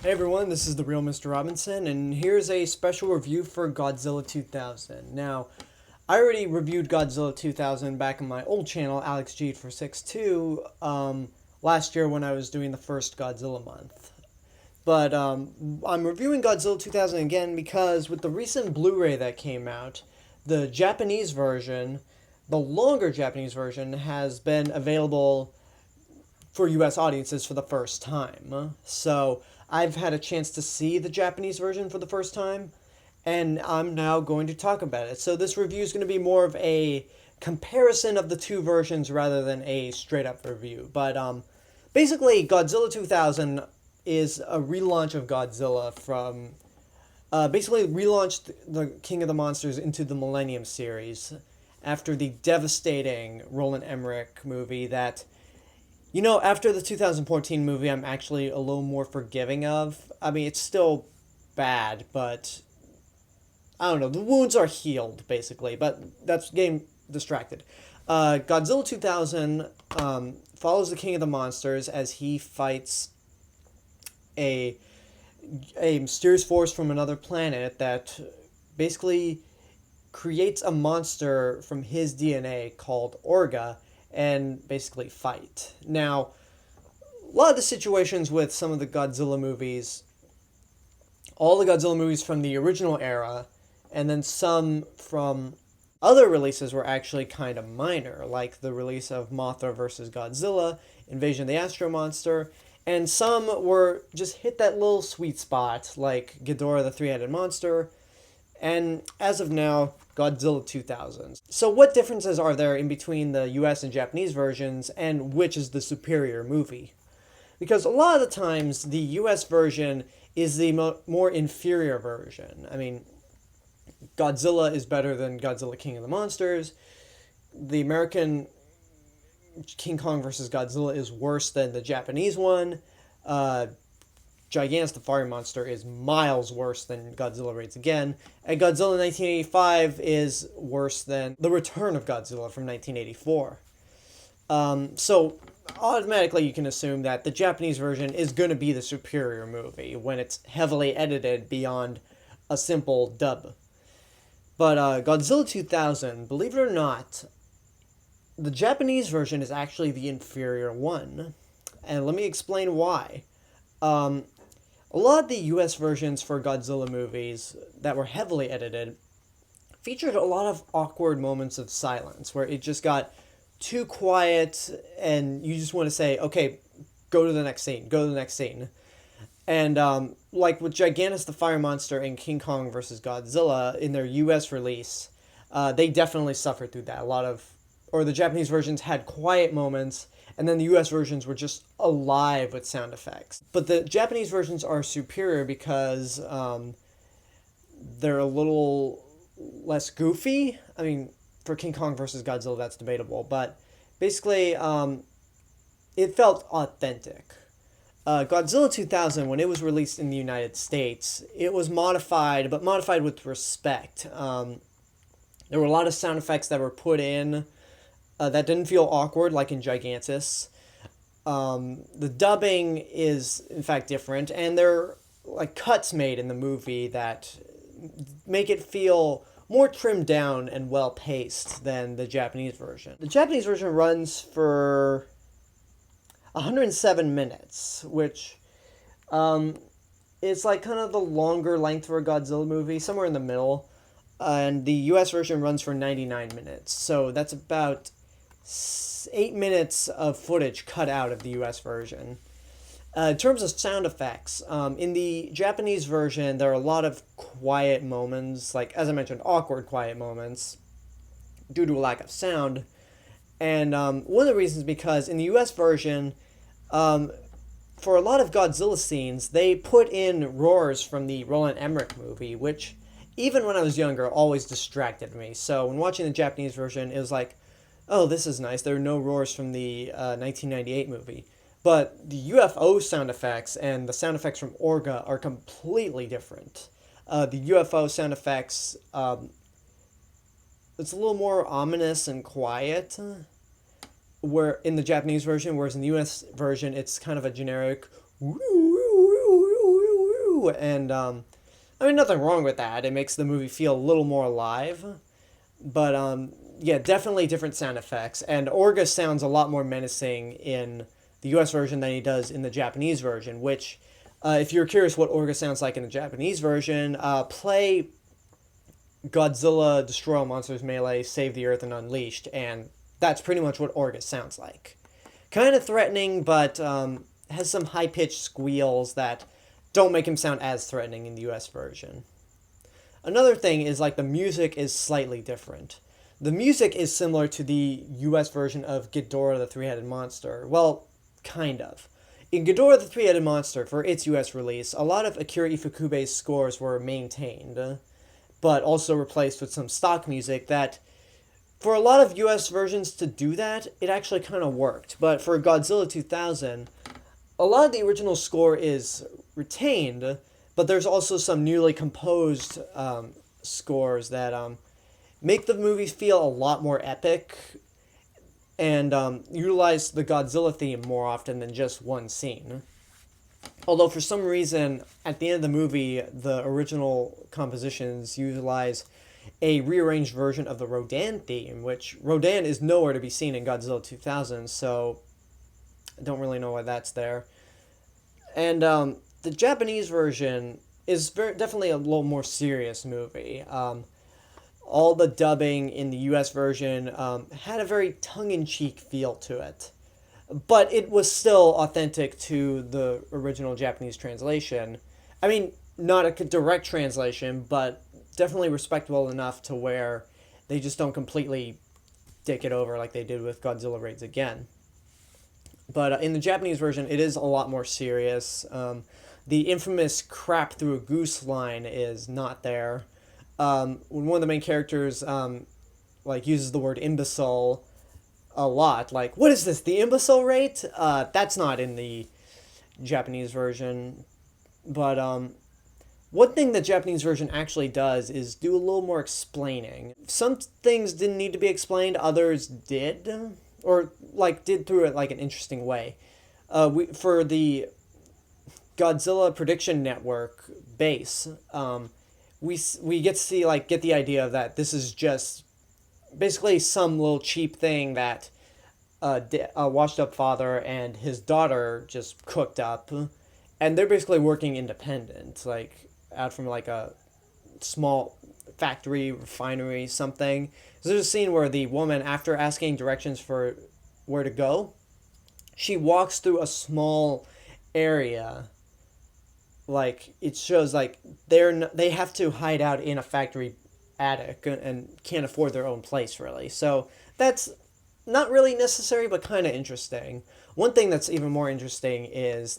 Hey everyone, this is the real Mr. Robinson, and here's a special review for Godzilla 2000. Now, I already reviewed Godzilla 2000 back on my old channel, Alex G 462, last year when I was doing the first Godzilla month. But I'm reviewing Godzilla 2000 again because with the recent Blu-ray that came out, the Japanese version, the longer Japanese version, has been available for US audiences for the first time. So I've had a chance to see the Japanese version for the first time, and I'm now going to talk about it. So this review is going to be more of a comparison of the two versions rather than a straight up review. But basically, Godzilla 2000 is a relaunch of Godzilla from basically relaunched the King of the Monsters into the Millennium series after the devastating Roland Emmerich movie that, you know, after the 2014 movie, I'm actually a little more forgiving of. I mean, it's still bad, but I don't know. The wounds are healed, basically, but that's getting distracted. Godzilla 2000 follows the King of the Monsters as he fights a mysterious force from another planet that basically creates a monster from his DNA called Orga and basically fight. Now, a lot of the situations with some of the Godzilla movies, all the Godzilla movies from the original era, and then some from other releases were actually kind of minor, like the release of Mothra vs. Godzilla, Invasion of the Astro Monster, and some were just hit that little sweet spot, like Ghidorah the Three-Headed Monster, and as of now, Godzilla 2000. So what differences are there in between the US and Japanese versions, and which is the superior movie? Because a lot of the times, the US version is the more inferior version. I mean, Godzilla is better than Godzilla King of the Monsters. The American King Kong vs. Godzilla is worse than the Japanese one. Gigantus the Fire Monster is miles worse than Godzilla Raids Again, and Godzilla 1985 is worse than The Return of Godzilla from 1984. So automatically you can assume that the Japanese version is going to be the superior movie when it's heavily edited beyond a simple dub. But Godzilla 2000, believe it or not, the Japanese version is actually the inferior one, and let me explain why. A lot of the US versions for Godzilla movies that were heavily edited featured a lot of awkward moments of silence where it just got too quiet and you just want to say, okay, go to the next scene, go to the next scene. And like with Gigantus the Fire Monster and King Kong vs. Godzilla in their US release, they definitely suffered through that. The Japanese versions had quiet moments, and then the US versions were just alive with sound effects. But the Japanese versions are superior because they're a little less goofy. I mean, for King Kong vs. Godzilla, that's debatable. But basically, it felt authentic. Godzilla 2000, when it was released in the United States, it was modified, but modified with respect. There were a lot of sound effects that were put in that didn't feel awkward, like in Gigantus. The dubbing is, in fact, different, and there are like cuts made in the movie that make it feel more trimmed down and well-paced than the Japanese version. The Japanese version runs for 107 minutes, which is like kind of the longer length for a Godzilla movie, somewhere in the middle. And the US version runs for 99 minutes, so that's about 8 minutes of footage cut out of the US version. In terms of sound effects, in the Japanese version, there are a lot of quiet moments, like, as I mentioned, awkward quiet moments, due to a lack of sound. And one of the reasons is because in the US version, for a lot of Godzilla scenes, they put in roars from the Roland Emmerich movie, which, even when I was younger, always distracted me. So when watching the Japanese version, it was like, oh, this is nice. There are no roars from the 1998 movie. But the UFO sound effects and the sound effects from Orga are completely different. The UFO sound effects, it's a little more ominous and quiet, where in the Japanese version, whereas in the US version, it's kind of a generic too, and I mean, nothing wrong with that. It makes the movie feel a little more alive, but yeah, definitely different sound effects, and Orga sounds a lot more menacing in the US version than he does in the Japanese version, which, if you're curious what Orga sounds like in the Japanese version, play Godzilla, Destroy All Monsters Melee, Save the Earth, and Unleashed, and that's pretty much what Orga sounds like. Kind of threatening, but has some high-pitched squeals that don't make him sound as threatening in the US version. Another thing is, like, the music is slightly different. The music is similar to the US version of Ghidorah the Three-Headed Monster. Well, kind of. In Ghidorah the Three-Headed Monster, for its US release, a lot of Akira Ifukube's scores were maintained, but also replaced with some stock music that, for a lot of US versions to do that, it actually kind of worked. But for Godzilla 2000, a lot of the original score is retained, but there's also some newly composed scores that make the movie feel a lot more epic and utilize the Godzilla theme more often than just one scene. Although for some reason, at the end of the movie, the original compositions utilize a rearranged version of the Rodan theme, which Rodan is nowhere to be seen in Godzilla 2000, so I don't really know why that's there. And the Japanese version is definitely a little more serious movie. All the dubbing in the US version had a very tongue-in-cheek feel to it. But it was still authentic to the original Japanese translation. I mean, not a direct translation, but definitely respectable enough to where they just don't completely dick it over like they did with Godzilla Raids Again. But in the Japanese version, it is a lot more serious. The infamous crap through a goose line is not there. When one of the main characters uses the word imbecile a lot, like, what is this, the imbecile rate? That's not in the Japanese version. But one thing the Japanese version actually does is do a little more explaining. Some things didn't need to be explained, others did, or did through it an interesting way. For the Godzilla Prediction Network base, we get to see, get the idea that this is just basically some little cheap thing that a washed-up father and his daughter just cooked up, and they're basically working independent, out from, a small factory, refinery, something. So there's a scene where the woman, after asking directions for where to go, she walks through a small area. It shows, they have to hide out in a factory attic and can't afford their own place, really. So that's not really necessary, but kind of interesting. One thing that's even more interesting is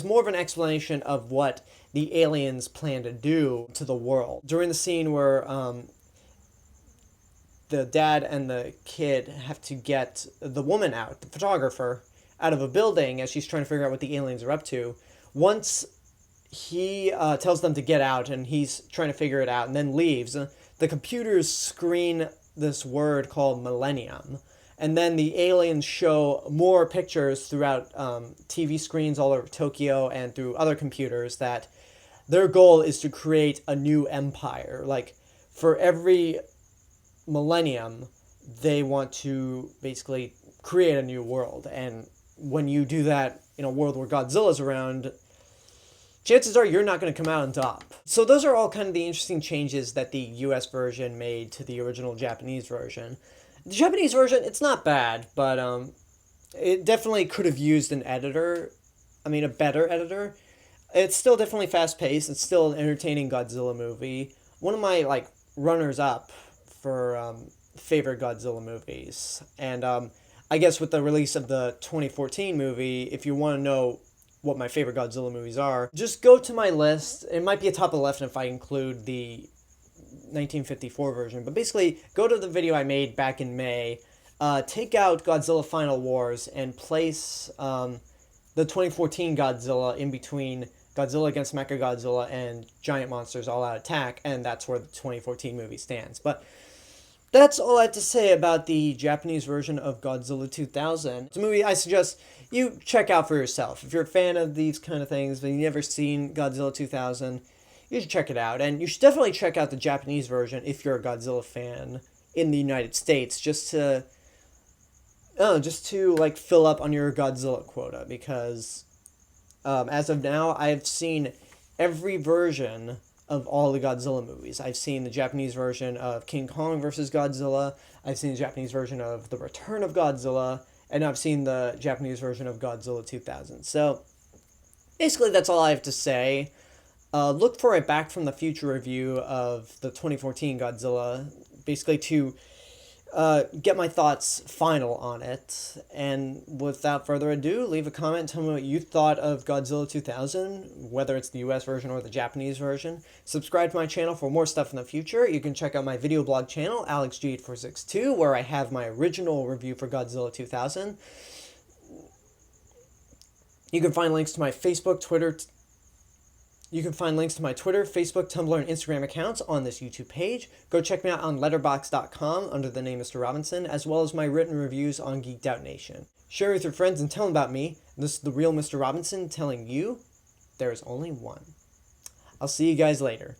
more of an explanation of what the aliens plan to do to the world. During the scene where the dad and the kid have to get the woman out, the photographer, out of a building as she's trying to figure out what the aliens are up to. Once he tells them to get out and he's trying to figure it out and then leaves, the computers screen this word called millennium. And then the aliens show more pictures throughout TV screens all over Tokyo and through other computers that their goal is to create a new empire. For every millennium, they want to basically create a new world. And when you do that in a world where Godzilla's around, chances are you're not going to come out on top. So those are all kind of the interesting changes that the US version made to the original Japanese version. The Japanese version, it's not bad, but it definitely could have used a better editor. It's still definitely fast-paced. It's still an entertaining Godzilla movie. One of my, runners-up for favorite Godzilla movies. And I guess with the release of the 2014 movie, if you want to know what my favorite Godzilla movies are, just go to my list. It might be a top of the left if I include the 1954 version, but basically go to the video I made back in May, take out Godzilla Final Wars and place the 2014 Godzilla in between Godzilla against Mechagodzilla and Giant Monsters All Out Attack, and that's where the 2014 movie stands. But that's all I have to say about the Japanese version of Godzilla 2000. It's a movie I suggest you check out for yourself. If you're a fan of these kind of things, but you've never seen Godzilla 2000, you should check it out. And you should definitely check out the Japanese version if you're a Godzilla fan in the United States, just to like fill up on your Godzilla quota, because as of now, I've seen every version of all the Godzilla movies. I've seen the Japanese version of King Kong versus Godzilla. I've seen the Japanese version of The Return of Godzilla, and I've seen the Japanese version of Godzilla 2000. So basically, that's all I have to say. Look for a Back from the Future review of the 2014 Godzilla, basically to get my thoughts final on it. And without further ado, leave a comment, tell me what you thought of Godzilla 2000, whether it's the US version or the Japanese version. Subscribe to my channel for more stuff in the future. You can check out my video blog channel, AlexG8462, where I have my original review for Godzilla 2000. You can find links to my Facebook, Twitter, Facebook, Tumblr, and Instagram accounts on this YouTube page. Go check me out on letterboxd.com under the name Mr. Robinson, as well as my written reviews on Geeked Out Nation. Share with your friends and tell them about me. This is the real Mr. Robinson telling you there is only one. I'll see you guys later.